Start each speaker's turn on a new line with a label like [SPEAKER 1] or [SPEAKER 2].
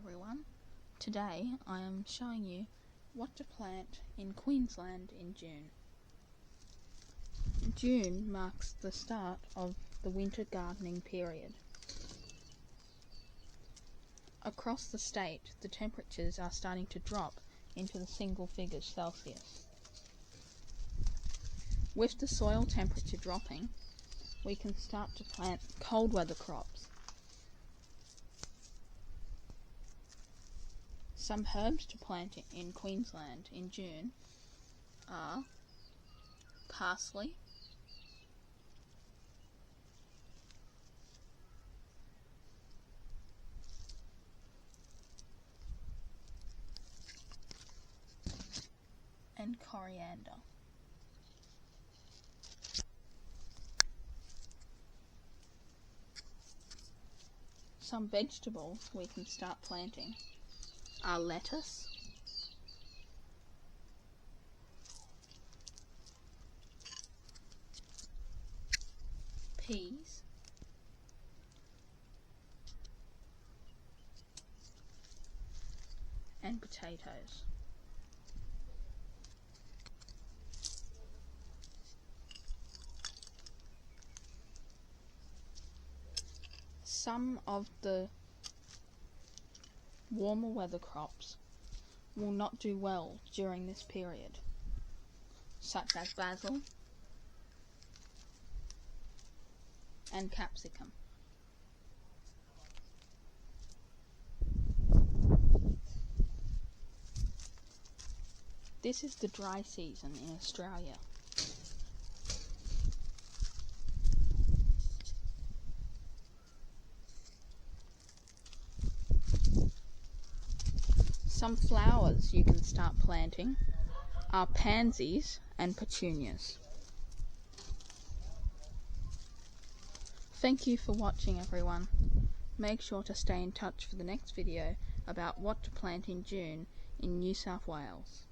[SPEAKER 1] everyone. Today I am showing you what to plant in Queensland in June. June marks the start of the winter gardening period. Across the state, the temperatures are starting to drop into the single figures Celsius. With the soil temperature dropping, we can start to plant cold weather crops. Some herbs to plant in Queensland in June are parsley, and coriander. Some vegetables we can start planting are lettuce, peas, and potatoes. Some of the warmer weather crops will not do well during this period, such as basil and capsicum. This is the dry season in Australia. Some flowers you can start planting are pansies and petunias. Thank you for watching, everyone. Make sure to stay in touch for the next video about what to plant in June in New South Wales.